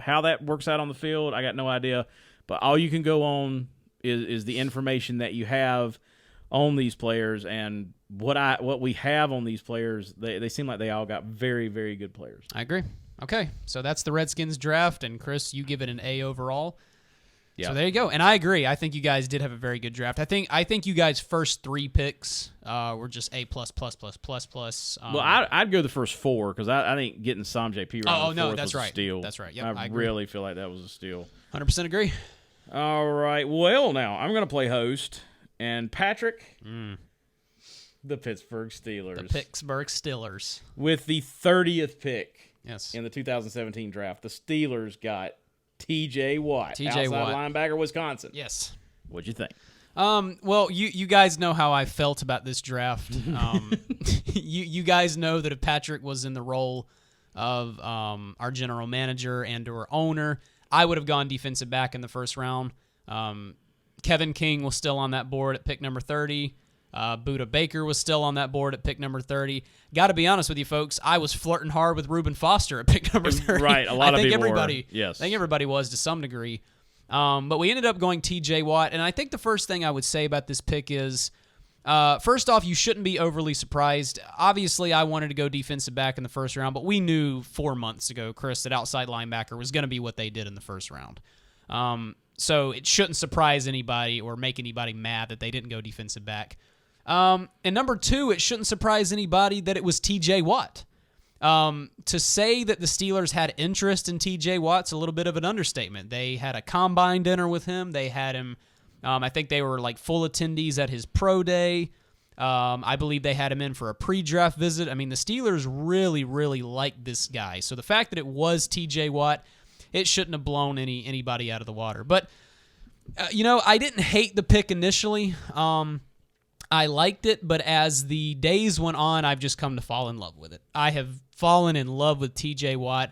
how that works out on the field, I got no idea. But all you can go on is the information that you have on these players, and what we have on these players. They seem like they all got very, very good players. I agree. Okay, so that's the Redskins draft, and Chris, you give it an A overall. Yeah. So there you go, and I agree. I think you guys did have a very good draft. I think you guys' first 3 picks were just A++++++. Well, I'd go the first 4 because I think getting Sam JP right was a steal. That's right. Yep, I really feel like that was a steal. 100% agree. All right. Well, now I'm going to play host, and Patrick, the Pittsburgh Steelers. The Pittsburgh Steelers. With the 30th pick in the 2017 draft, the Steelers got T.J. Watt, outside linebacker, Wisconsin. Yes. What'd you think? Well, you guys know how I felt about this draft. You guys know that if Patrick was in the role of our general manager and or owner, I would have gone defensive back in the first round. Kevin King was still on that board at pick number 30. Buda Baker was still on that board at pick number 30. Got to be honest with you, folks. I was flirting hard with Reuben Foster at pick number 30. Right, a lot of people were. Yes. I think everybody was to some degree. But we ended up going T.J. Watt, and I think the first thing I would say about this pick is, first off, you shouldn't be overly surprised. Obviously, I wanted to go defensive back in the first round, but we knew 4 months ago, Chris, that outside linebacker was going to be what they did in the first round. So it shouldn't surprise anybody or make anybody mad that they didn't go defensive back. And number 2, it shouldn't surprise anybody that it was T.J. Watt. To say that the Steelers had interest in T.J. Watt's a little bit of an understatement. They had a combine dinner with him. They had him, I think they were like full attendees at his pro day. I believe they had him in for a pre-draft visit. I mean, the Steelers really, really liked this guy. So the fact that it was T.J. Watt, it shouldn't have blown anybody out of the water. But, I didn't hate the pick initially. I liked it, but as the days went on, I've just come to fall in love with it. I have fallen in love with T.J. Watt.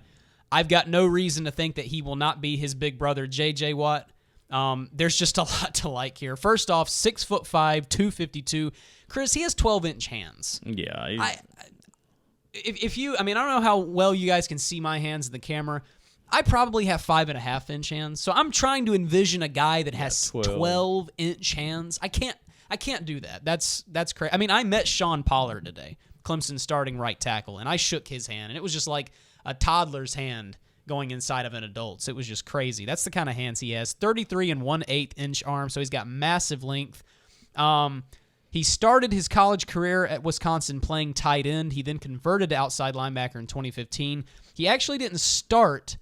I've got no reason to think that he will not be his big brother, J.J. Watt. There's just a lot to like here. First off, 6'5", 252. Chris, he has 12-inch hands. Yeah. I don't know how well you guys can see my hands in the camera. I probably have 5.5-inch hands, so I'm trying to envision a guy that has 12-inch hands. I can't do that. That's crazy. I mean, I met Sean Pollard today, Clemson's starting right tackle, and I shook his hand, and it was just like a toddler's hand going inside of an adult's. It was just crazy. That's the kind of hands he has. 33 and 1/8-inch arms, so he's got massive length. He started his college career at Wisconsin playing tight end. He then converted to outside linebacker in 2015. He actually didn't start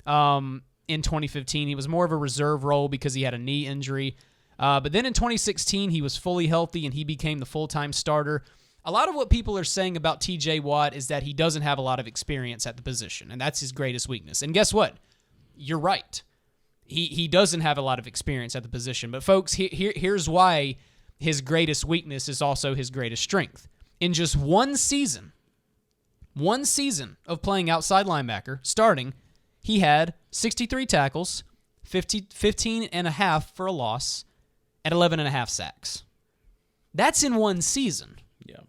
in 2015. He was more of a reserve role because he had a knee injury. But then in 2016, he was fully healthy, and he became the full-time starter. A lot of what people are saying about T.J. Watt is that he doesn't have a lot of experience at the position, and that's his greatest weakness. And guess what? You're right. He doesn't have a lot of experience at the position. But, folks, here's why his greatest weakness is also his greatest strength. In just one season of playing outside linebacker, starting, he had 63 tackles, 15 and a half for a loss, and 11.5 sacks. That's in one season. Yeah.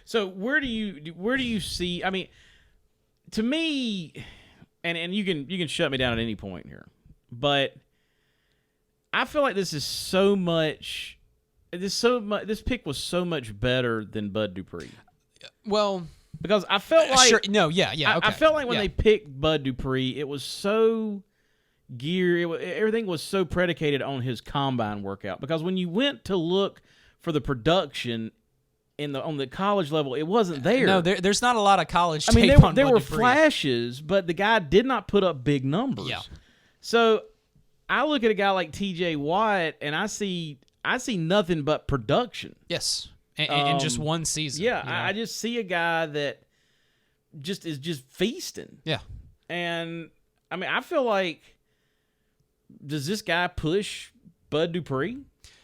So where do you see? I mean, to me, and you can shut me down at any point here, but I feel like this pick was so much better than Bud Dupree. Well, because I felt like okay. I felt like when they picked Bud Dupree, it was so everything was so predicated on his combine workout, because when you went to look for the production on the college level, it wasn't there. No, there's not a lot of college tape on there Bud were Dupree. flashes, but the guy did not put up big numbers. Yeah. So I look at a guy like T.J. Watt, and I see nothing but production. Yes, in just one season. Yeah, I just see a guy that is just feasting. Yeah, and I mean, I feel like, does this guy push Bud Dupree?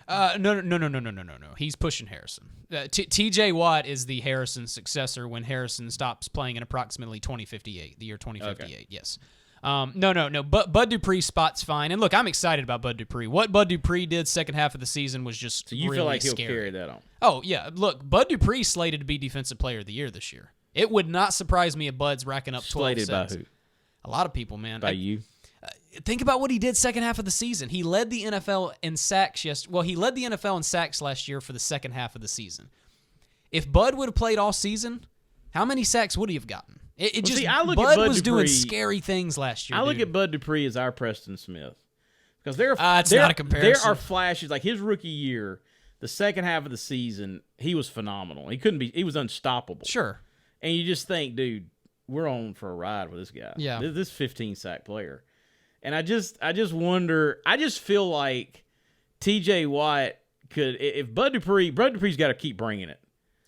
No. He's pushing Harrison. T.J. Watt is the Harrison successor when Harrison stops playing in approximately 2058, the year 2058. Okay. Yes. No. But Bud Dupree spot's fine. And look, I'm excited about Bud Dupree. What Bud Dupree did second half of the season was just so you really feel like scary. He'll carry that on? Oh, yeah. Look, Bud Dupree slated to be Defensive Player of the Year this year. It would not surprise me if Bud's racking up 12 slated sets. By who? A lot of people, man. By you? Think about what he did second half of the season. He led the NFL in sacks. He led the NFL in sacks last year for the second half of the season. If Bud would have played all season, how many sacks would he have gotten? Bud was doing scary things last year. I look at Bud Dupree as our Preston Smith because it's not a comparison. There are flashes like his rookie year, the second half of the season, he was phenomenal. He was unstoppable. Sure, and you just think, dude, we're on for a ride with this guy. Yeah, this 15 sack player. And I just wonder. I just feel like T.J. Watt could, if Bud Dupree's got to keep bringing it.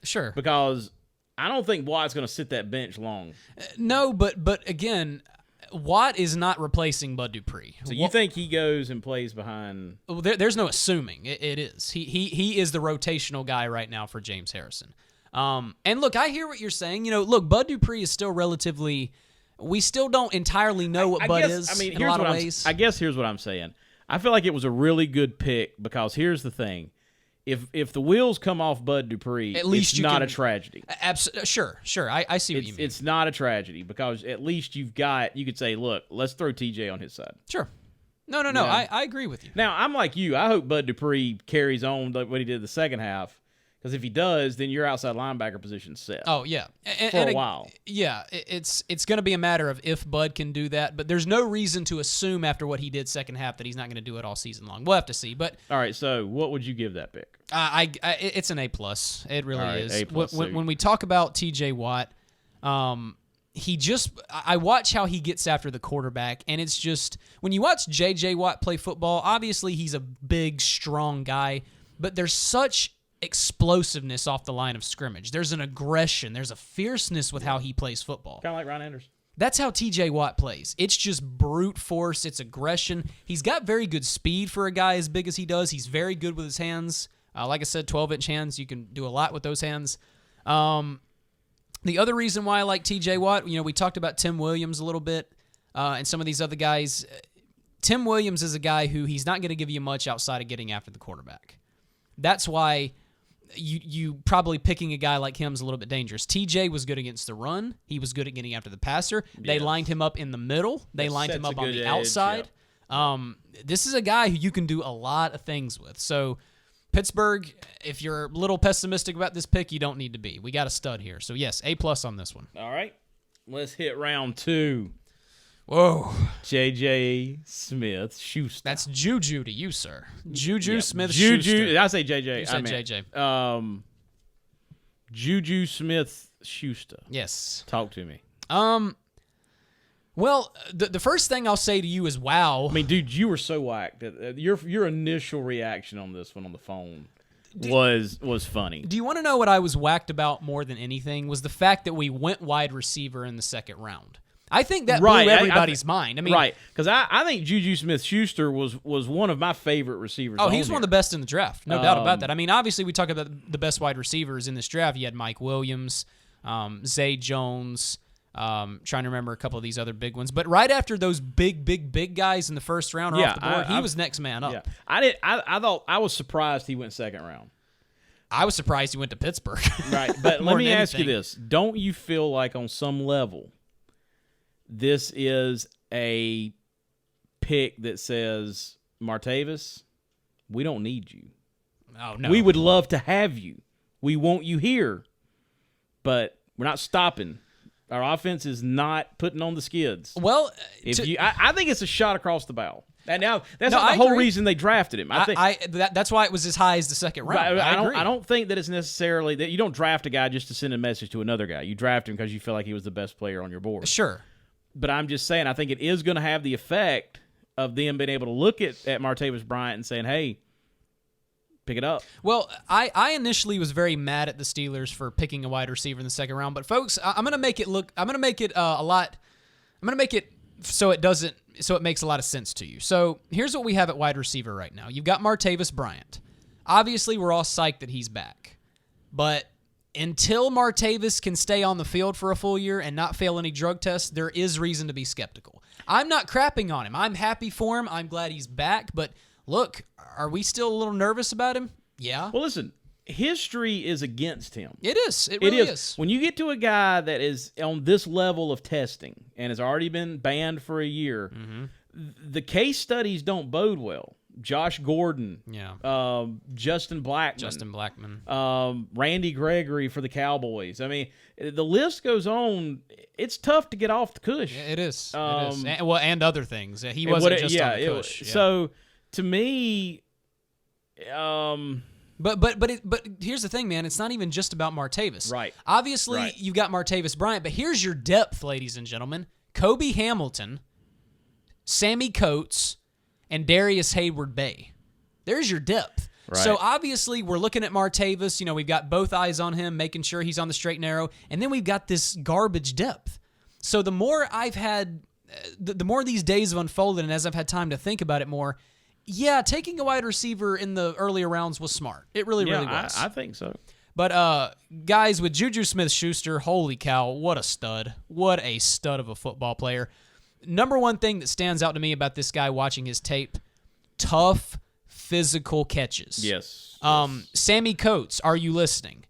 Sure, because I don't think Watt's going to sit that bench long. No, but again, Watt is not replacing Bud Dupree. So you think he goes and plays behind? Well, there's no assuming. It is. He is the rotational guy right now for James Harrison. And look, I hear what you're saying. Look, Bud Dupree is still relatively. We still don't entirely know what Bud is. I mean, in a lot of ways. I guess here's what I'm saying. I feel like it was a really good pick because here's the thing: if the wheels come off Bud Dupree, at least it's not a tragedy. Sure. I see what you mean. It's not a tragedy because at least you could say, look, let's throw TJ on his side. Sure. No. Yeah. I agree with you. Now I'm like you. I hope Bud Dupree carries on like what he did the second half. Because if he does, then your outside linebacker position's set. Oh, yeah. For a while. Yeah, it's going to be a matter of if Bud can do that, but there's no reason to assume after what he did second half that he's not going to do it all season long. We'll have to see. But all right, so what would you give that pick? It's an A+. It really is. A+. When we talk about T.J. Watt, I watch how he gets after the quarterback, and it's just, when you watch J.J. Watt play football, obviously he's a big, strong guy, but there's such explosiveness off the line of scrimmage. There's an aggression. There's a fierceness with how he plays football. Kind of like Ron Anderson. That's how T.J. Watt plays. It's just brute force. It's aggression. He's got very good speed for a guy as big as he does. He's very good with his hands. Like I said, 12-inch hands. You can do a lot with those hands. The other reason why I like T.J. Watt, we talked about Tim Williams a little bit and some of these other guys. Tim Williams is a guy who he's not going to give you much outside of getting after the quarterback. That's why you probably picking a guy like him is a little bit dangerous. TJ was good against the run. He was good at getting after the passer. They lined him up in the middle. They lined him up on the outside. Yeah. This is a guy who you can do a lot of things with. So Pittsburgh, if you're a little pessimistic about this pick, you don't need to be. We got a stud here. So yes, A+ on this one. All right. Let's hit round 2. Whoa. J.J. Smith-Schuster. That's Juju to you, sir. Juju Smith-Schuster. Did I say J.J.? You said J.J. Juju Smith-Schuster. Yes. Talk to me. Well, the first thing I'll say to you is wow. I mean, dude, you were so whacked. Your initial reaction on this one on the phone was funny. Do you want to know what I was whacked about more than anything? Was the fact that we went wide receiver in the second round. I think that blew everybody's mind. I mean, right, because I think Juju Smith-Schuster was one of my favorite receivers. Oh, he's one of the best in the draft, no doubt about that. I mean, obviously, we talk about the best wide receivers in this draft. You had Mike Williams, Zay Jones. Trying to remember a couple of these other big ones, but right after those big guys in the first round off the board, he was next man up. Yeah. I was surprised he went second round. I was surprised he went to Pittsburgh. Right, but let me ask you this: don't you feel like on some level this is a pick that says, Martavis, we don't need you. Oh, no. We would love to have you. We want you here, but we're not stopping. Our offense is not putting on the skids. Well, I think it's a shot across the bow. And now that's not the whole reason they drafted him. That's why it was as high as the second round. I don't think that it's necessarily that you don't draft a guy just to send a message to another guy. You draft him because you feel like he was the best player on your board. Sure. But I'm just saying, I think it is going to have the effect of them being able to look at Martavis Bryant and saying, hey, pick it up. Well, I initially was very mad at the Steelers for picking a wide receiver in the second round, but folks, I'm going to make it so it makes a lot of sense to you. So here's what we have at wide receiver right now. You've got Martavis Bryant. Obviously, we're all psyched that he's back, but until Martavis can stay on the field for a full year and not fail any drug tests, there is reason to be skeptical. I'm not crapping on him. I'm happy for him. I'm glad he's back. But look, are we still a little nervous about him? Yeah. Well, listen, history is against him. It is. It really is. When you get to a guy that is on this level of testing and has already been banned for a year, the case studies don't bode well. Josh Gordon, Justin Blackman, Randy Gregory for the Cowboys. I mean, the list goes on. It's tough to get off the cush. It is. And other things. He wasn't just on the cush. So to me, But here's the thing, man. It's not even just about Martavis. Right. Obviously, you've got Martavis Bryant, but here's your depth, ladies and gentlemen. Kobe Hamilton, Sammy Coates, and Darius Hayward-Bay. There's your depth. Right. So obviously, we're looking at Martavis. We've got both eyes on him, making sure he's on the straight and narrow. And then we've got this garbage depth. So the more I've had, the more these days have unfolded, and as I've had time to think about it more, taking a wide receiver in the earlier rounds was smart. It really was. I think so. But guys, with Juju Smith-Schuster, holy cow, what a stud. What a stud of a football player. Number one thing that stands out to me about this guy watching his tape, tough, physical catches. Yes. Sammy Coates, are you listening?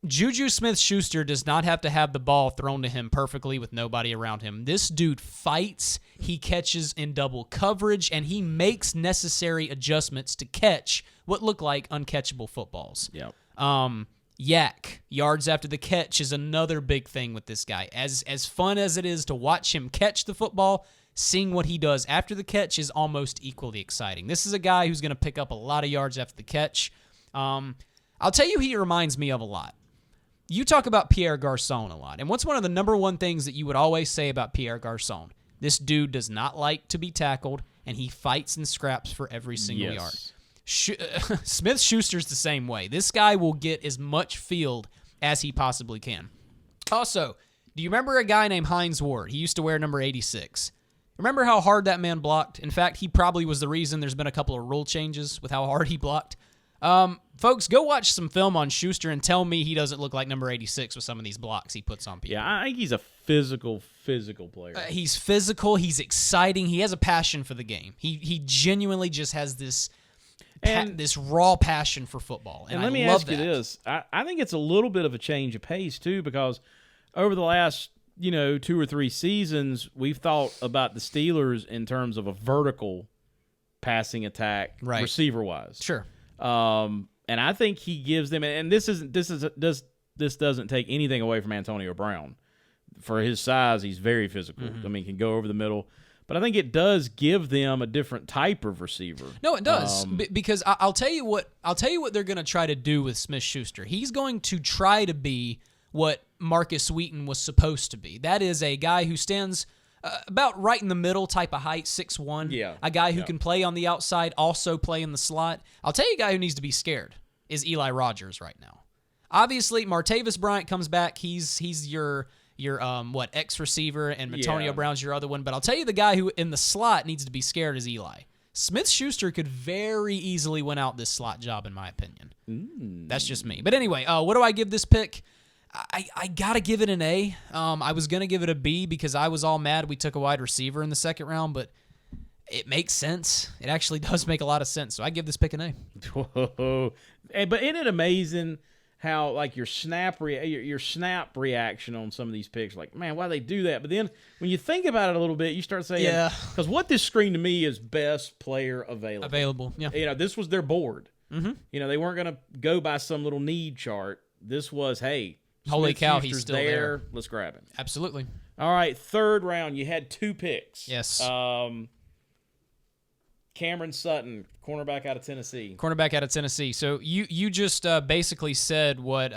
Juju Smith-Schuster does not have to have the ball thrown to him perfectly with nobody around him. This dude fights, he catches in double coverage, and he makes necessary adjustments to catch what look like uncatchable footballs. Yep. Yak, yards after the catch, is another big thing with this guy. As fun as it is to watch him catch the football, seeing what he does after the catch is almost equally exciting. This is a guy who's going to pick up a lot of yards after the catch. I'll tell you who he reminds me of a lot. You talk about Pierre Garçon a lot. And what's one of the number one things that you would always say about Pierre Garçon? This dude does not like to be tackled, and he fights and scraps for every single yard. Smith-Schuster's the same way. This guy will get as much field as he possibly can. Also, do you remember a guy named Hines Ward? He used to wear number 86. Remember how hard that man blocked? In fact, he probably was the reason there's been a couple of rule changes with how hard he blocked. Folks, go watch some film on Schuster and tell me he doesn't look like number 86 with some of these blocks he puts on people. Yeah, I think he's a physical player. He's physical. He's exciting. He has a passion for the game. He genuinely just has this raw passion for football. And let me ask you this. I think it's a little bit of a change of pace, too, because over the last 2 or 3 seasons, we've thought about the Steelers in terms of a vertical passing attack, receiver-wise. Sure. And I think he gives them, and this doesn't take anything away from Antonio Brown. For his size, he's very physical. Mm-hmm. I mean, he can go over the middle. But I think it does give them a different type of receiver. No, it does, because I'll tell you what they're going to try to do with Smith-Schuster. He's going to try to be what Marcus Wheaton was supposed to be. That is a guy who stands about right in the middle type of height, 6'1". Yeah. A guy who can play on the outside, also play in the slot. I'll tell you a guy who needs to be scared is Eli Rogers right now. Obviously, Martavis Bryant comes back. He's your X receiver, and Antonio Brown's your other one. But I'll tell you the guy who in the slot needs to be scared is Eli. Smith-Schuster could very easily win out this slot job, in my opinion. That's just me. But anyway, what do I give this pick? I got to give it an A. I was going to give it a B because I was all mad we took a wide receiver in the second round, but it makes sense. It actually does make a lot of sense. So I give this pick an A. Whoa. But isn't it amazing how like your snap reaction on some of these picks, like, man, why they do that? But then when you think about it a little bit, you start saying, because what this screamed to me is best player available. Yeah. This was their board. Mm-hmm. They weren't going to go by some little need chart. This was, hey, holy cow, he's still there. Let's grab him. Absolutely. All right, third round, you had 2 picks. Yes. Cameron Sutton, cornerback out of Tennessee. So you just basically said what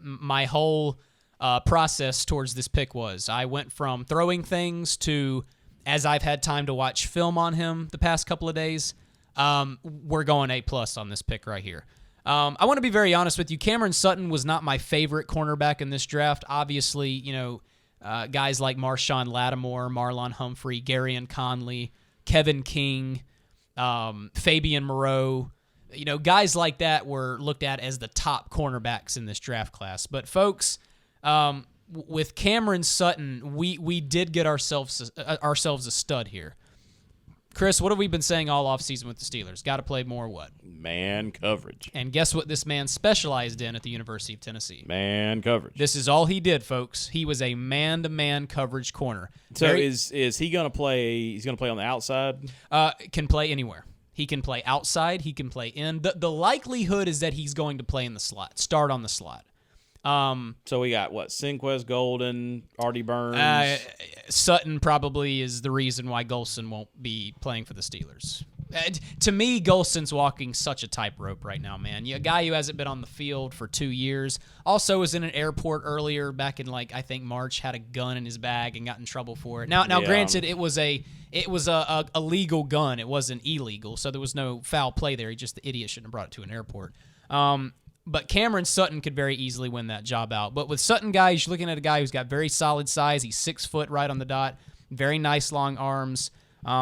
my whole process towards this pick was. I went from throwing things to, as I've had time to watch film on him the past couple of days, we're going A+ on this pick right here. I want to be very honest with you. Cameron Sutton was not my favorite cornerback in this draft. Obviously, guys like Marshawn Lattimore, Marlon Humphrey, Garyon Conley, Kevin King, Fabian Moreau, guys like that were looked at as the top cornerbacks in this draft class. But folks, with Cameron Sutton, we did get ourselves a stud here. Chris, what have we been saying all offseason with the Steelers? Got to play more what? Man coverage. And guess what this man specialized in at the University of Tennessee? Man coverage. This is all he did, folks. He was a man-to-man coverage corner. So is he going to play? He's going to play on the outside? Can play anywhere. He can play outside. He can play in. The likelihood is that he's going to play in the slot, start on the slot. So we got what? Sinquez, Golden, Artie Burns. Sutton probably is the reason why Golson won't be playing for the Steelers. To me, Golson's walking such a tightrope right now, man. A guy who hasn't been on the field for 2 years. Also was in an airport earlier back in I think March, had a gun in his bag and got in trouble for it. Now, granted, it was a legal gun. It wasn't illegal, so there was no foul play there. The idiot shouldn't have brought it to an airport. But Cameron Sutton could very easily win that job out. But with Sutton, guys, you're looking at a guy who's got very solid size. He's 6 foot right on the dot. Very nice long arms.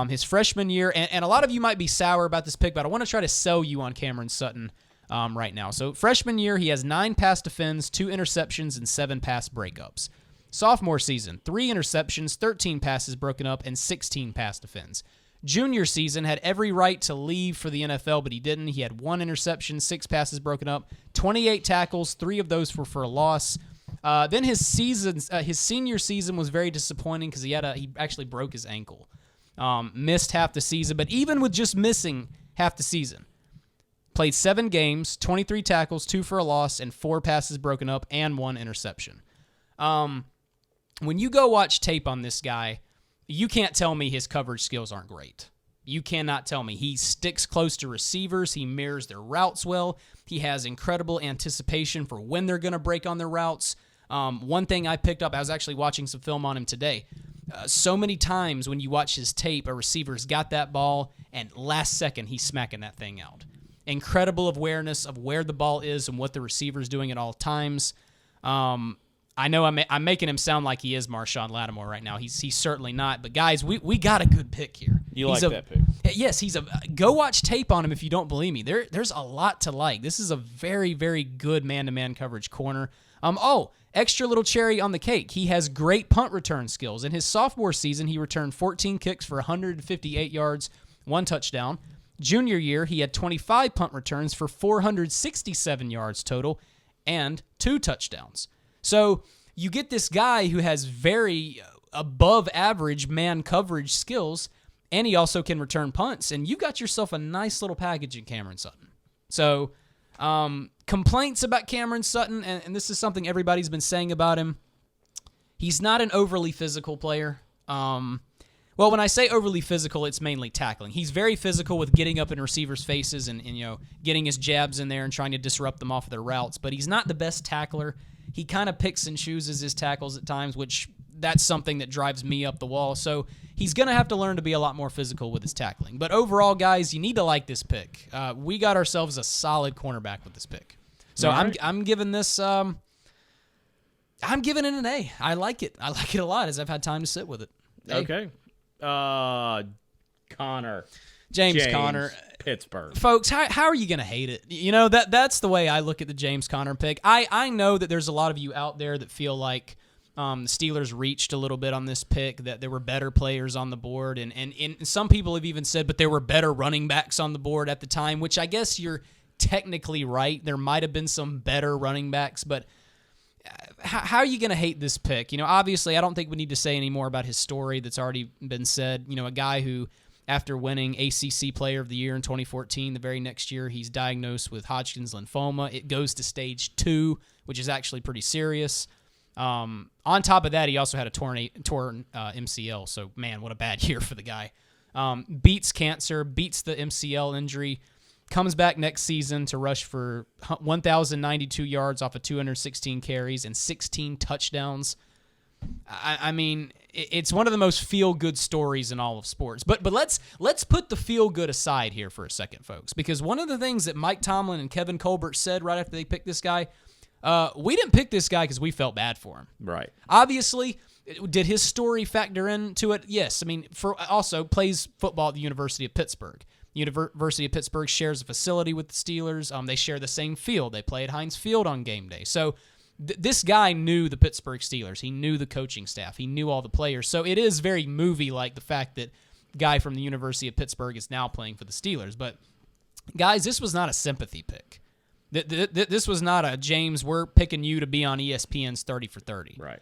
His freshman year, and a lot of you might be sour about this pick, but I want to try to sell you on Cameron Sutton right now. So freshman year, he has 9 pass defends, 2 interceptions, and 7 pass breakups. Sophomore season, 3 interceptions, 13 passes broken up, and 16 pass defends. Junior season, had every right to leave for the NFL, but he didn't. He had 1 interception, 6 passes broken up, 28 tackles, 3 of those were for a loss. Then his senior season was very disappointing because he actually broke his ankle. Missed half the season, but even with just missing half the season, played 7 games, 23 tackles, 2 for a loss, and 4 passes broken up, and 1 interception. When you go watch tape on this guy, you can't tell me his coverage skills aren't great. You cannot tell me. He sticks close to receivers. He mirrors their routes well. He has incredible anticipation for when they're going to break on their routes. One thing I picked up, I was actually watching some film on him today. So many times when you watch his tape, a receiver's got that ball, and last second he's smacking that thing out. Incredible awareness of where the ball is and what the receiver's doing at all times. I know I'm making him sound like he is Marshawn Lattimore right now. He's certainly not. But guys, we got a good pick here. You like that pick? Yes, go watch tape on him if you don't believe me. There's a lot to like. This is a very, very good man-to-man coverage corner. Extra little cherry on the cake. He has great punt return skills. In his sophomore season, he returned 14 kicks for 158 yards, 1 touchdown. Junior year, he had 25 punt returns for 467 yards total and 2 touchdowns. So you get this guy who has very above average man coverage skills, and he also can return punts, and you got yourself a nice little package in Cameron Sutton. So complaints about Cameron Sutton, and this is something everybody's been saying about him. He's not an overly physical player. Well, when I say overly physical, it's mainly tackling. He's very physical with getting up in receivers' faces and getting his jabs in there and trying to disrupt them off of their routes, but he's not the best tackler. He kind of picks and chooses his tackles at times, which that's something that drives me up the wall. So he's going to have to learn to be a lot more physical with his tackling. But overall, guys, you need to like this pick. We got ourselves a solid cornerback with this pick. So right. I'm giving this I'm giving it an A. I like it. I like it a lot as I've had time to sit with it. Okay. Connor. James Conner. Pittsburgh. Folks, how are you going to hate it? That's the way I look at the James Conner pick. I know that there's a lot of you out there that feel like the Steelers reached a little bit on this pick, that there were better players on the board, and some people have even said, but there were better running backs on the board at the time, which I guess you're technically right. There might have been some better running backs, but how are you going to hate this pick? Obviously, I don't think we need to say any more about his story that's already been said. A guy who, after winning ACC Player of the Year in 2014, the very next year, he's diagnosed with Hodgkin's lymphoma. It goes to stage 2, which is actually pretty serious. On top of that, he also had a torn MCL. So, man, what a bad year for the guy. Beats cancer, beats the MCL injury, comes back next season to rush for 1,092 yards off of 216 carries and 16 touchdowns. I mean, it's one of the most feel-good stories in all of sports. But let's put the feel-good aside here for a second, folks, because one of the things that Mike Tomlin and Kevin Colbert said right after they picked this guy, we didn't pick this guy because we felt bad for him. Right. Obviously, did his story factor into it? Yes. I mean, also plays football at the University of Pittsburgh. University of Pittsburgh shares a facility with the Steelers. They share the same field. They play at Heinz Field on game day. So this guy knew the Pittsburgh Steelers. He knew the coaching staff. He knew all the players. So it is very movie-like, the fact that guy from the University of Pittsburgh is now playing for the Steelers. But, guys, this was not a sympathy pick. This was not a, James, we're picking you to be on ESPN's 30 for 30. Right.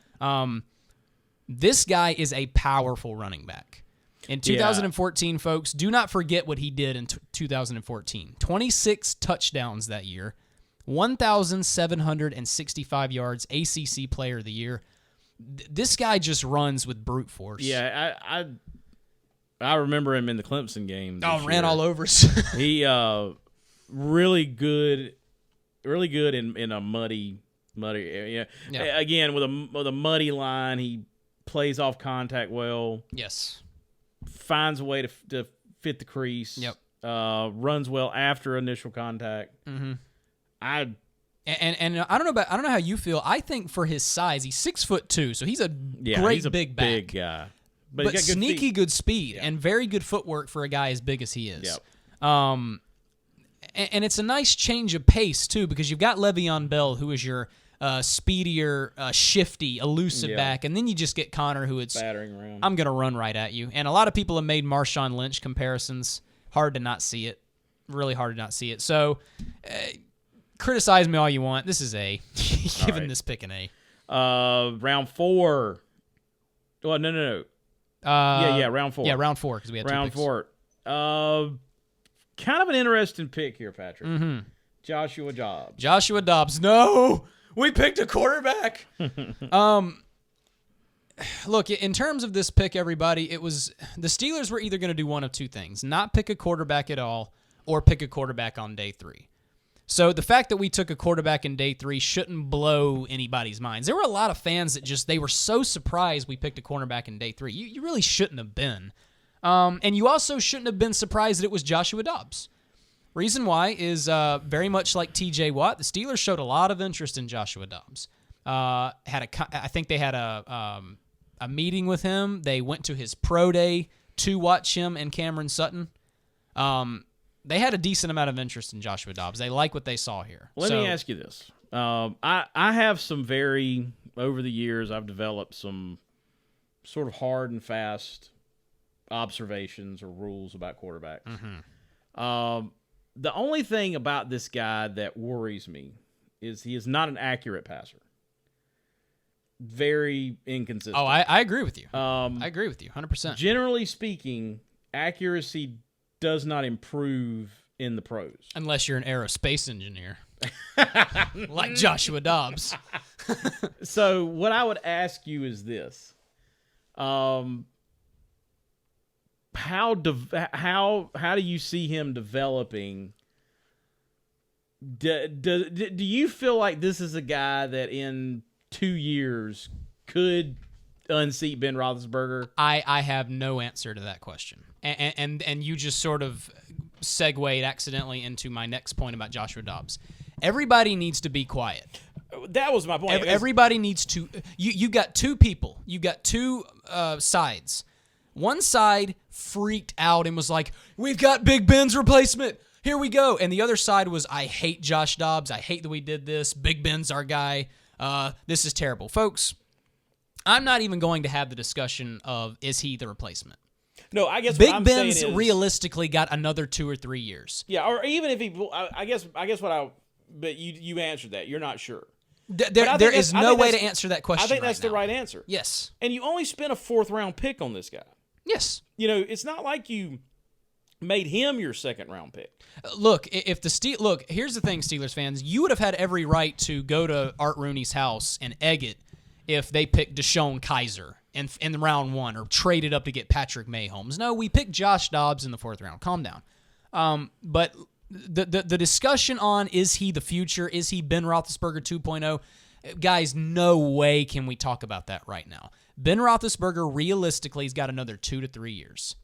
This guy is a powerful running back. In 2014, folks, do not forget what he did in 2014. 26 touchdowns that year, 1,765 yards, ACC Player of the Year. This guy just runs with brute force. Yeah, I remember him in the Clemson game. Ran all over. He really good in a muddy area. Yeah. Again, with a muddy line, he plays off contact well. Yes. Finds a way to fit the crease. Yep. Runs well after initial contact. Mm-hmm. And I don't know how you feel. I think for his size, he's 6'2", so he's a big back. Big guy. But But sneaky good speed and very good footwork for a guy as big as he is. Yep. And it's a nice change of pace, too, because you've got Le'Veon Bell, who is your speedier, shifty, elusive back, and then you just get Connor, who it's battering around. I'm going to run right at you. And a lot of people have made Marshawn Lynch comparisons. Hard to not see it. Really hard to not see it. So, criticize me all you want. This is A. Giving this pick an A. Round 4. Well, no. Round 4. Yeah, round 4, because we had round 2 picks. 4. Kind of an interesting pick here, Patrick. Mm-hmm. Joshua Dobbs. Joshua Dobbs. No! We picked a quarterback! Look, in terms of this pick, everybody, it was the Steelers were either going to do one of two things. Not pick a quarterback at all or pick a quarterback on day 3. So the fact that we took a quarterback in day 3 shouldn't blow anybody's minds. There were a lot of fans that they were so surprised we picked a cornerback in day 3. You really shouldn't have been. And you also shouldn't have been surprised that it was Joshua Dobbs. Reason why is very much like TJ Watt. The Steelers showed a lot of interest in Joshua Dobbs. I think they had a meeting with him. They went to his pro day to watch him and Cameron Sutton. They had a decent amount of interest in Joshua Dobbs. They like what they saw here. Let me ask you this. I have some over the years, I've developed some sort of hard and fast observations or rules about quarterbacks. Mm-hmm. The only thing about this guy that worries me is he is not an accurate passer. Very inconsistent. Oh, I agree with you. I agree with you 100%. Generally speaking, accuracy does not improve in the pros. Unless you're an aerospace engineer. Like Joshua Dobbs. So what I would ask you is this. How do you see him developing? Do you feel like this is a guy that in 2 years could unseat Ben Roethlisberger? I have no answer to that question, and you just sort of segued accidentally into my next point about Joshua Dobbs. Everybody needs to be quiet. That was my point. Everybody needs to. You got two people. You got two sides. One side freaked out and was like, "We've got Big Ben's replacement. Here we go." And the other side was, "I hate Josh Dobbs. I hate that we did this. Big Ben's our guy. This is terrible." Folks, I'm not even going to have the discussion of is he the replacement. No, I guess Big Ben's realistically got another 2 or 3 years. Yeah, or even if he, I guess but you answered that. You're not sure. There is no way to answer that question. I think that's the right answer. Yes. And you only spent a 4th round pick on this guy. Yes. You know, it's not like you made him your 2nd round pick. Look, here's the thing, Steelers fans. You would have had every right to go to Art Rooney's house and egg it if they picked Deshaun Kaiser in round 1 or traded up to get Patrick Mahomes. No, we picked Josh Dobbs in the 4th round. Calm down. But the discussion on is he the future? Is he Ben Roethlisberger 2.0? Guys, no way can we talk about that right now. Ben Roethlisberger realistically has got another 2 to 3 years.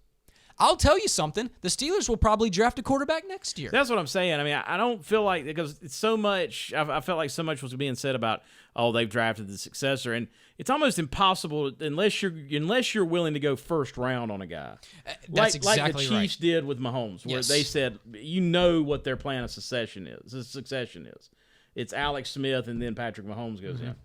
I'll tell you something. The Steelers will probably draft a quarterback next year. That's what I'm saying. I mean, I don't feel like, because it's so much, I felt like so much was being said about, oh, they've drafted the successor, and it's almost impossible unless you're willing to go 1st round on a guy. That's exactly like the Chiefs did with Mahomes, where they said, you know what their plan of succession is. It's Alex Smith, and then Patrick Mahomes goes in.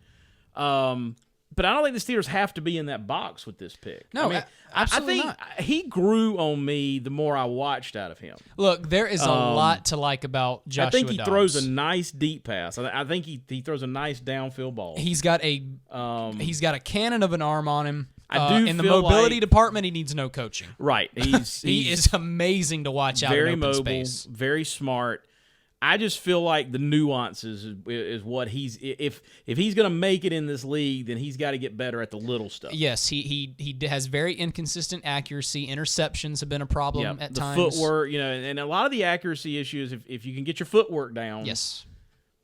But I don't think the Steelers have to be in that box with this pick. No, I mean, absolutely I think not. he grew on me the more I watched out of him. Look, there is a lot to like about Joshua I think he Dobbs. throws a nice deep pass. I think he throws a nice downfield ball. He's got a cannon of an arm on him. In the feel mobility like- department, he needs no coaching. Right. He's He is amazing to watch out very in open mobile, space. very smart. I just feel like the nuances is what he's if he's going to make it in this league, then he's got to get better at the little stuff. Yes, he has very inconsistent accuracy. Interceptions have been a problem at the times. footwork, and a lot of the accuracy issues. If you can get your footwork down, Yes.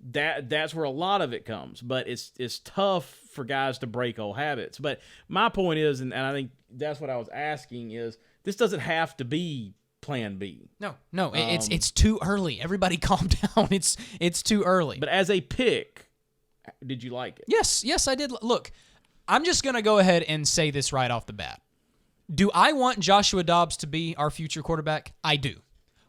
that's where a lot of it comes. But it's tough for guys to break old habits. But my point is, and I think that's what I was asking is, this doesn't have to be Plan B. No, it's too early. Everybody calm down. It's too early. But as a pick, did you like it? Yes, I did. Look, I'm just going to go ahead and say this right off the bat. Do I want Joshua Dobbs to be our future quarterback? I do.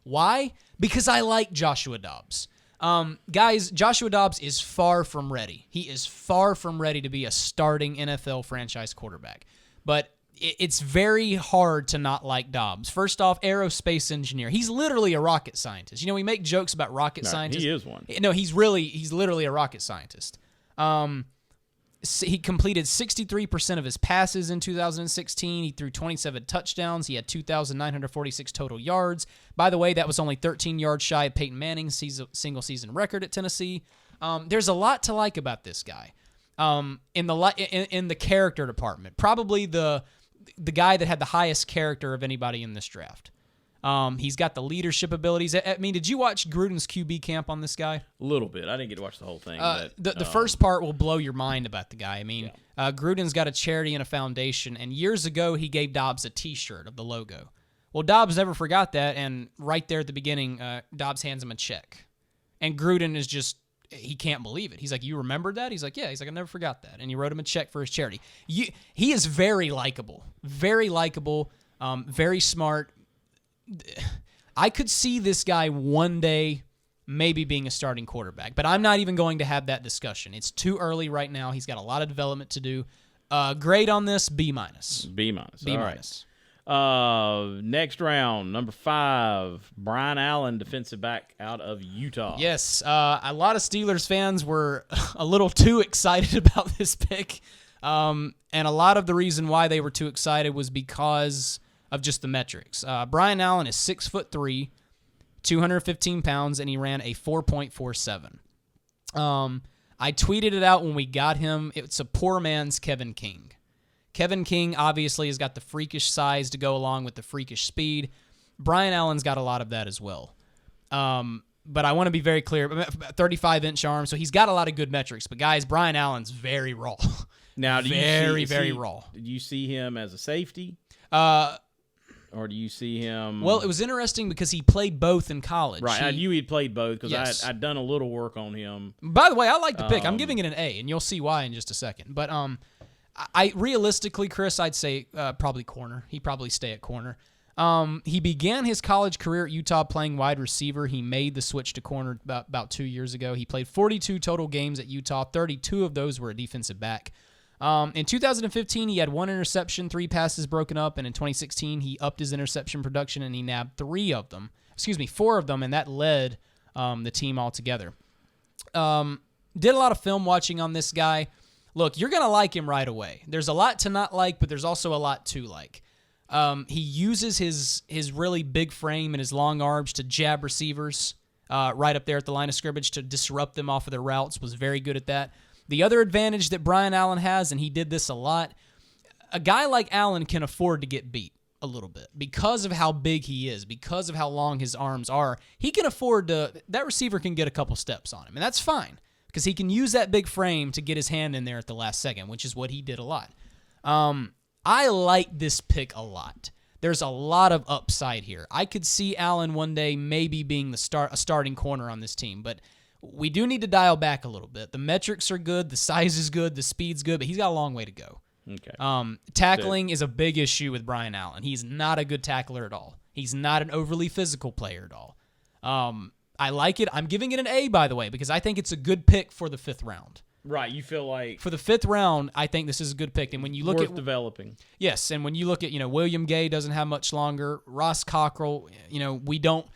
Why? Because I like Joshua Dobbs. Guys, Joshua Dobbs is far from ready. He is far from ready to be a starting NFL franchise quarterback. But it's very hard to not like Dobbs. First off, aerospace engineer. He's literally a rocket scientist. We make jokes about rocket scientists. He is one. No, he's literally a rocket scientist. He completed 63% of his passes in 2016. He threw 27 touchdowns. He had 2,946 total yards. By the way, that was only 13 yards shy of Peyton Manning's single-season record at Tennessee. There's a lot to like about this guy. In the character department, probably the guy that had the highest character of anybody in this draft. He's got the leadership abilities. I mean, did you watch Gruden's QB camp on this guy? A little bit. I didn't get to watch the whole thing. The first part will blow your mind about the guy. I mean, Gruden's got a charity and a foundation, and years ago he gave Dobbs a T-shirt of the logo. Well, Dobbs never forgot that, and right there at the beginning, Dobbs hands him a check. And Gruden is just, he can't believe it. He's like, you remembered that? He's like, yeah. He's like, I never forgot that. And he wrote him a check for his charity. He is very likable, very smart. I could see this guy one day maybe being a starting quarterback, but I'm not even going to have that discussion. It's too early right now. He's got a lot of development to do. Grade on this, B-. B-. All right. Next round, number 5, Brian Allen, defensive back out of Utah. Yes, a lot of Steelers fans were a little too excited about this pick, and a lot of the reason why they were too excited was because of just the metrics. Brian Allen is 6'3", 215 pounds, and he ran a 4.47. I tweeted it out when we got him. It's a poor man's Kevin King. Kevin King obviously has got the freakish size to go along with the freakish speed. Brian Allen's got a lot of that as well. But I want to be very clear, 35-inch arm, so he's got a lot of good metrics. But guys, Brian Allen's very raw. Now, very raw. Did you see him as a safety? Or do you see him? Well, it was interesting because he played both in college. Right, I knew he'd played both because Yes. I'd done a little work on him. By the way, I like the pick. I'm giving it an A, and you'll see why in just a second. But I realistically, Chris, I'd say probably corner. He'd probably stay at corner. He began his college career at Utah playing wide receiver. He made the switch to corner about 2 years ago. He played 42 total games at Utah. 32 of those were a defensive back. In 2015, he had 1 interception, 3 passes broken up, and in 2016, he upped his interception production and he nabbed 4 of them, and that led the team altogether. Did a lot of film watching on this guy. Look, you're going to like him right away. There's a lot to not like, but there's also a lot to like. He uses his really big frame and his long arms to jab receivers right up there at the line of scrimmage to disrupt them off of their routes, was very good at that. The other advantage that Brian Allen has, and he did this a lot, a guy like Allen can afford to get beat a little bit because of how big he is, because of how long his arms are. He can afford that receiver can get a couple steps on him, and that's fine because he can use that big frame to get his hand in there at the last second, which is what he did a lot. I like this pick a lot. There's a lot of upside here. I could see Allen one day maybe being a starting corner on this team, but we do need to dial back a little bit. The metrics are good, the size is good, the speed's good, but he's got a long way to go. Okay. Tackling is a big issue with Brian Allen. He's not a good tackler at all. He's not an overly physical player at all. I like it. I'm giving it an A, by the way, because I think it's a good pick for the 5th round. Right, you feel like for the 5th round, I think this is a good pick. And when you look worth at developing. Yes, and when you look at, William Gay doesn't have much longer. Ross Cockrell, we don't.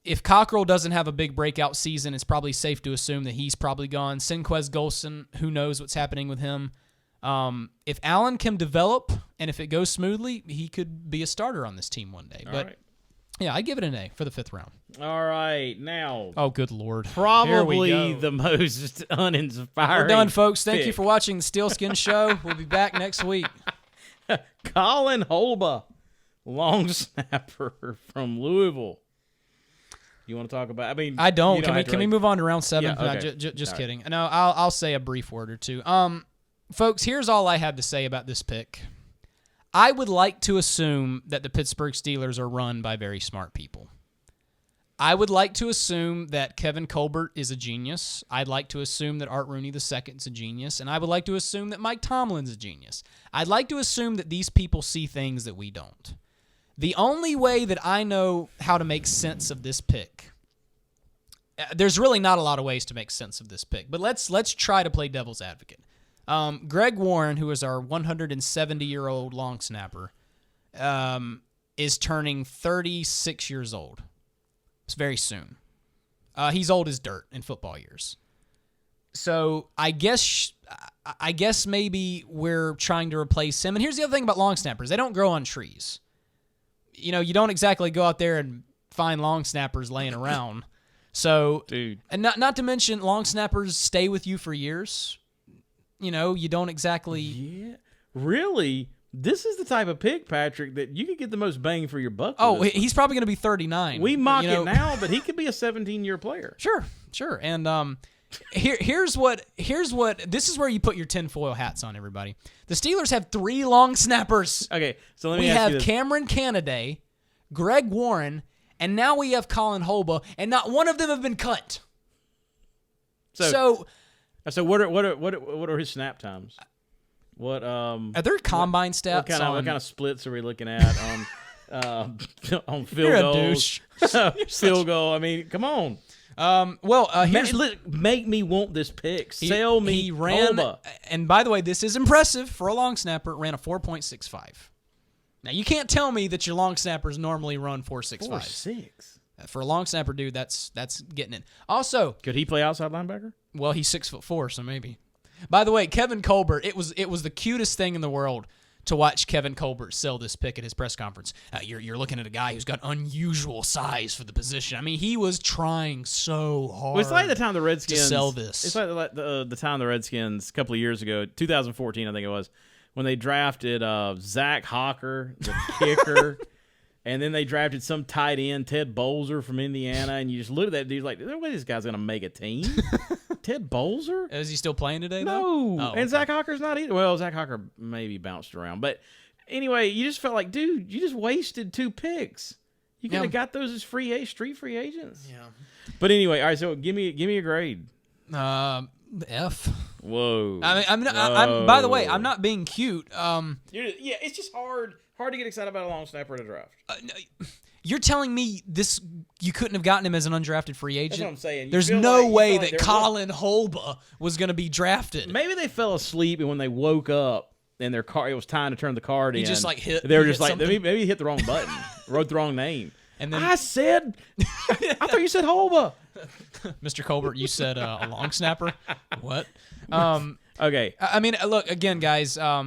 If Cockrell doesn't have a big breakout season, it's probably safe to assume that he's probably gone. Sinquez Golson, who knows what's happening with him. If Allen can develop and if it goes smoothly, he could be a starter on this team one day. But right. yeah, I give it an A for the 5th round. All right, now. Oh, good Lord. Probably the most uninspiring. We're done, folks. Thank pick. you for watching the Steelskin Show. We'll be back next week. Colin Holba, long snapper from Louisville. You want to talk about? I mean, I don't. You Can we move on to round 7? Yeah, okay. Just all kidding. No, I'll say a brief word or two. Folks, here's all I have to say about this pick. I would like to assume that the Pittsburgh Steelers are run by very smart people. I would like to assume that Kevin Colbert is a genius. I'd like to assume that Art Rooney II is a genius. And I would like to assume that Mike Tomlin's a genius. I'd like to assume that these people see things that we don't. The only way that I know how to make sense of this pick, there's really not a lot of ways to make sense of this pick, but let's try to play devil's advocate. Greg Warren, who is our 170-year-old long snapper, is turning 36 years old. It's very soon. He's old as dirt in football years. So I guess maybe we're trying to replace him. And here's the other thing about long snappers. They don't grow on trees. You don't exactly go out there and find long snappers laying around. So, dude. And not to mention long snappers stay with you for years. You don't exactly... Yeah. Really? This is the type of pick, Patrick, that you could get the most bang for your buck. Oh, he's probably going to be 39. We mock it now, but he could be a 17-year player. Sure. And here's what this is where you put your tinfoil hats on, everybody. The Steelers have 3 long snappers. Okay, so let me ask you this. We have Cameron Canaday, Greg Warren, and now we have Colin Holba, and not one of them have been cut. So what are his snap times? What are there combine stats? What kind of splits are we looking at on field You're goals? A douche. Field goal. I mean, come on. Make me want this pick. Sell me. He ran, Holba. And by the way, this is impressive for a long snapper. Ran a 4.65. Now you can't tell me that your long snappers normally run 4.65. 4.6. For a long snapper, dude, that's getting in. Also, could he play outside linebacker? Well, he's 6'4", so maybe. By the way, Kevin Colbert, it was the cutest thing in the world to watch Kevin Colbert sell this pick at his press conference. You're looking at a guy who's got unusual size for the position. I mean, he was trying so hard. Well, it's like the time the Redskins to sell this. It's like the time the Redskins a couple of years ago, 2014, I think it was, when they drafted Zach Hawker, the kicker. And then they drafted some tight end, Ted Bolzer from Indiana, and you just look at that dude like, no way this guy's going to make a team. Ted Bolzer? Is he still playing today, though? No. Oh, and Zach Hawker's not either. Well, Zach Hawker maybe bounced around. But anyway, you just felt like, dude, you just wasted 2 picks. You could have got those as street free agents. Yeah. But anyway, all right, so give me a grade. F. Whoa. I mean, I'm by the way, I'm not being cute. It's just hard to get excited about a long snapper in a draft. You're telling me this you couldn't have gotten him as an undrafted free agent? That's what I'm saying. There's no way that Colin Holba was going to be drafted. Maybe they fell asleep, and when they woke up and their car, it was time to turn the card in. He just like hit. They were just like, maybe he hit the wrong button, wrote the wrong name. And then I thought you said Holba. Mr. Colbert, you said a long snapper. What? Okay. I mean, look again, guys. I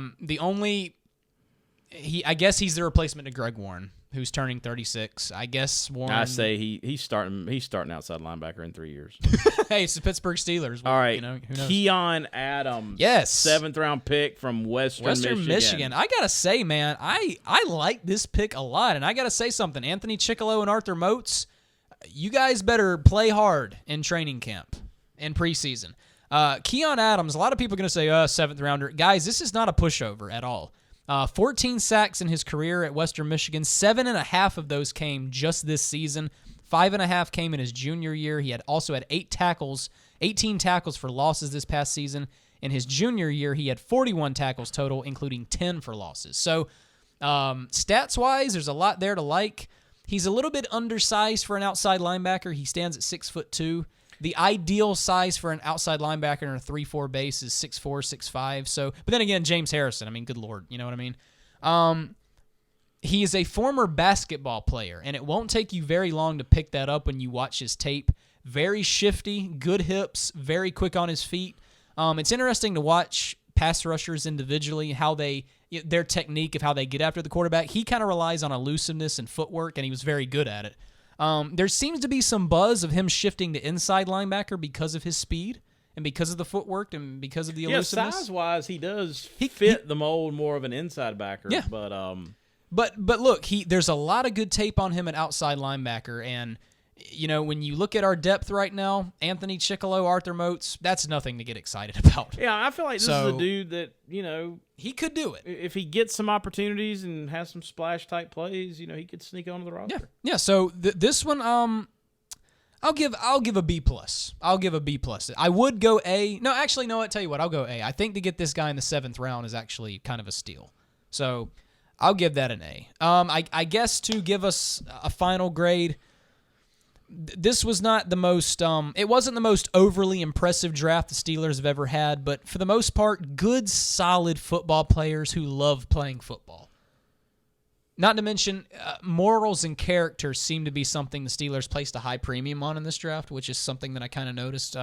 guess he's the replacement to Greg Warren, who's turning 36. I guess Warren. I say he's starting outside linebacker in 3 years. Hey, it's the Pittsburgh Steelers. All right, who knows? Keon Adams. Yes, 7th round pick from Western Michigan. I gotta say, man, I like this pick a lot, and I gotta say something. Anthony Chickalo and Arthur Moats, you guys better play hard in training camp and preseason. Keon Adams, a lot of people are gonna say, 7th rounder. Guys, this is not a pushover at all. 14 sacks in his career at Western Michigan. 7.5 of those came just this season. 5.5 came in his junior year. He also had 18 tackles for losses this past season. In his junior year, he had 41 tackles total, including 10 for losses. So, stats-wise, there's a lot there to like. He's a little bit undersized for an outside linebacker. He stands at 6'2". the ideal size for an outside linebacker in a 3-4 base is 6'4", 6'5". So, but then again, James Harrison. I mean, good Lord, you know what I mean? He is a former basketball player, and it won't take you very long to pick that up when you watch his tape. Very shifty, good hips, very quick on his feet. It's interesting to watch pass rushers individually, how their technique of how they get after the quarterback. He kind of relies on elusiveness and footwork, and he was very good at it. There seems to be some buzz of him shifting to inside linebacker because of his speed and because of the footwork and because of the elusiveness. Yeah, size-wise, he does fit the mold more of an inside backer. Yeah. But look, there's a lot of good tape on him at outside linebacker, and when you look at our depth right now, Anthony Chickalo, Arthur Moats, that's nothing to get excited about. Yeah, I feel like this is a dude that, he could do it. If he gets some opportunities and has some splash-type plays, he could sneak onto the roster. Yeah, so this one, I'll give a B+. I'll give a B+. I would go A. No, actually, no, I'll tell you what, I'll go A. I think to get this guy in the 7th round is actually kind of a steal. So I'll give that an A. I guess to give us a final grade, this was not the most, it wasn't the most overly impressive draft the Steelers have ever had, but for the most part, good, solid football players who love playing football. Not to mention, morals and character seem to be something the Steelers placed a high premium on in this draft, which is something that I kind of noticed.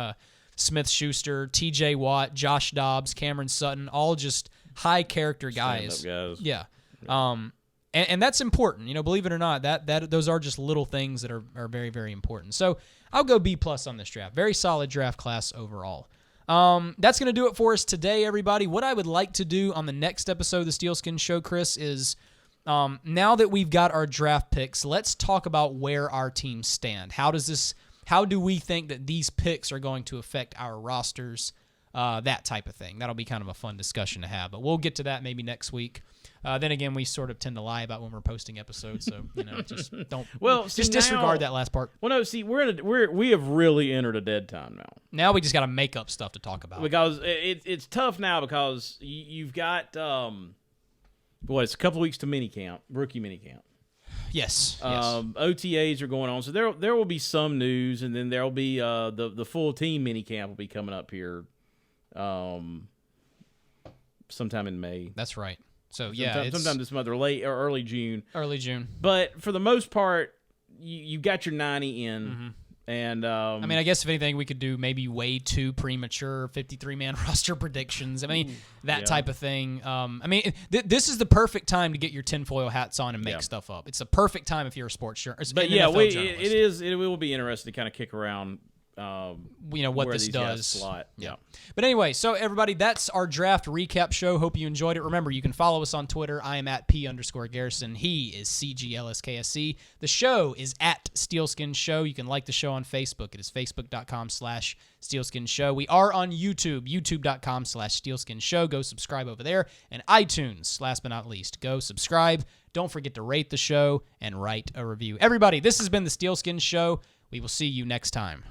Smith-Schuster, T.J. Watt, Josh Dobbs, Cameron Sutton, all just high character guys. Stand-up guys. Yeah. And that's important, believe it or not, that those are just little things that are very, very important. So I'll go B+ on this draft. Very solid draft class overall. That's going to do it for us today, everybody. What I would like to do on the next episode of the Steelskin Show, Chris, is now that we've got our draft picks, let's talk about where our teams stand. How do we think that these picks are going to affect our rosters? That type of thing. That'll be kind of a fun discussion to have, but we'll get to that maybe next week. Then again, we sort of tend to lie about when we're posting episodes, so just don't. Well, just disregard that last part. Well, no, see, we have really entered a dead time now. Now we just got to make up stuff to talk about because it's tough now because you've got it's a couple weeks to rookie minicamp. Yes. OTAs are going on, so there will be some news, and then there will be the full team minicamp will be coming up here, sometime in May. That's right. So sometime this month or late or early June. Early June. But for the most part, you got your 90 in, mm-hmm. and I guess if anything, we could do maybe way too premature 53-man roster predictions. That type of thing. This is the perfect time to get your tinfoil hats on and make stuff up. It's the perfect time if you're a sports journalist. But it will be interesting to kind of kick around. What this does. Slot. Yeah. But anyway, so everybody, that's our draft recap show. Hope you enjoyed it. Remember, you can follow us on Twitter. I am at P_Garrison. He is CGLSKSC. The show is at Steelskin Show. You can like the show on Facebook. It is facebook.com/Steelskin Show. We are on YouTube, youtube.com/Steelskin Show. Go subscribe over there. And iTunes, last but not least, go subscribe. Don't forget to rate the show and write a review. Everybody, this has been the Steelskin Show. We will see you next time.